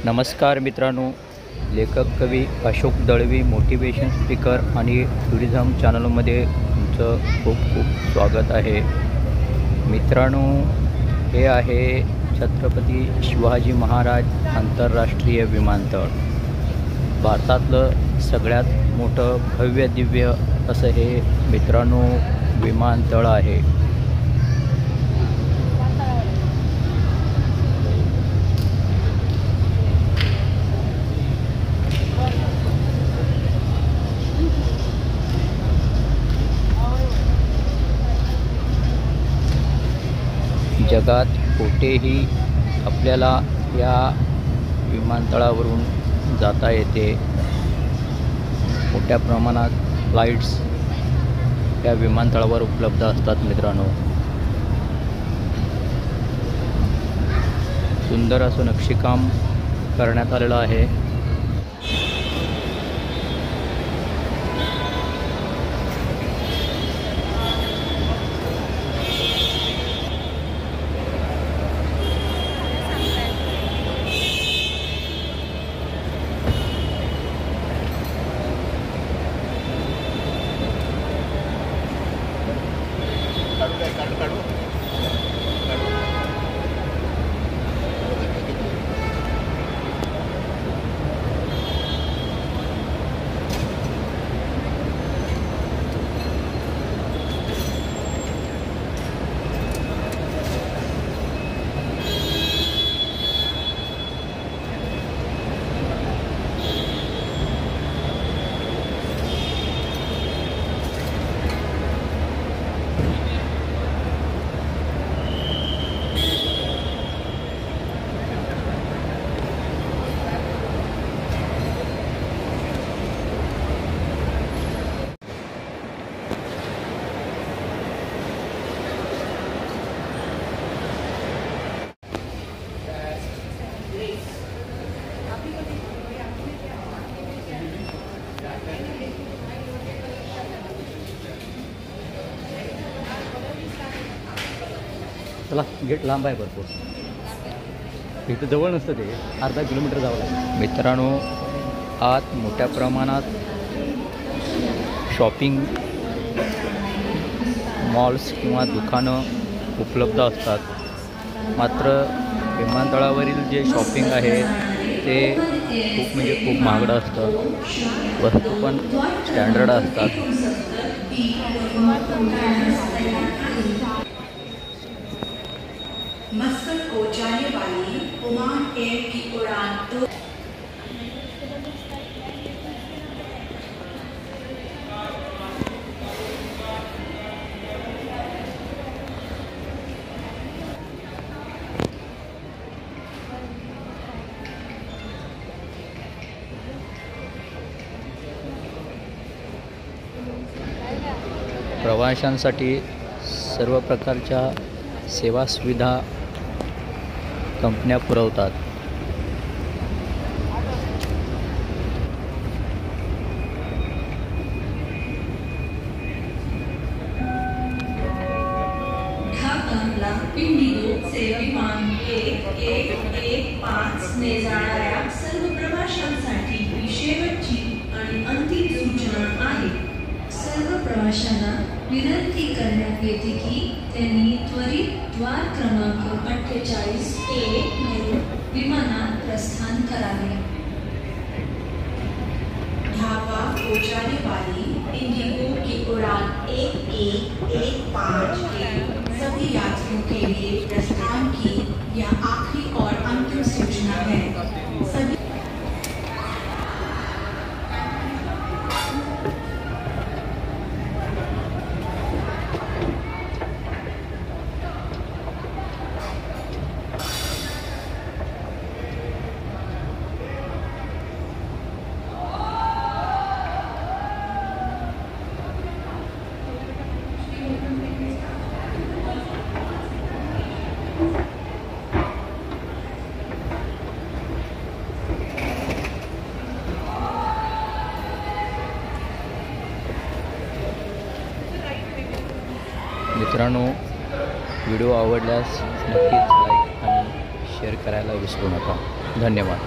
नमस्कार मित्रांनो, लेखक कवी अशोक दळवी मोटिवेशन स्पीकर आणि टुरिझम चॅनलमध्ये तुमचं खूप खूप स्वागत आहे. मित्रांनो, हे आहे छत्रपती शिवाजी महाराज आंतरराष्ट्रीय विमानतळ. भारतातलं सगळ्यात मोठं भव्य दिव्य असं हे मित्रांनो विमानतळ आहे. जगात कुठेही आपल्याला या विमानतळावरून जाता येते. मोठ्या प्रमाणात फ्लाईट्स या विमानतळावर उपलब्ध असतात. मित्रांनो, सुंदर असं नक्षीकाम करण्यात आलेलं आहे. चला, गेट लांब आहे भरपूर. इथं जवळ नसतं, ते अर्धा किलोमीटर जावं लागतं. मित्रांनो, आत मोठ्या प्रमाणात शॉपिंग मॉल्स किंवा दुकानं उपलब्ध असतात. मात्र विमानतळावरील जे शॉपिंग आहे ते खूप महागडं असतं. वस्तू पण स्टँडर्ड असतात. मस्कट को जाने वाली ओमान एयर की उड़ान 2 प्रवाशांसाठी सर्व प्रकारच्या सेवा सुविधा कंपन्या पुरवतात. ढाकाला इंडिगो से विमान 1115 ने जाणाऱ्या सर्व प्रवाशांसाठी ही शेवटची आणि अंतिम सूचना आहे. सर्व प्रवाशांना विनंती करण्यात येते की त्यांनी त्वरित द्वार क्रमांक 48A मधून विमानात प्रस्थान करावे. ढाका को जाने वाली इंडिगो की उड़ान 1115 के सभी यात्रियों के लिए प्रस्थान की यह आखिरी और अंतिम सूचना है. सभी मित्रांनो, व्हिडिओ आवडल्यास नक्कीच लाईक आणि शेअर करायला विसरू नका. धन्यवाद.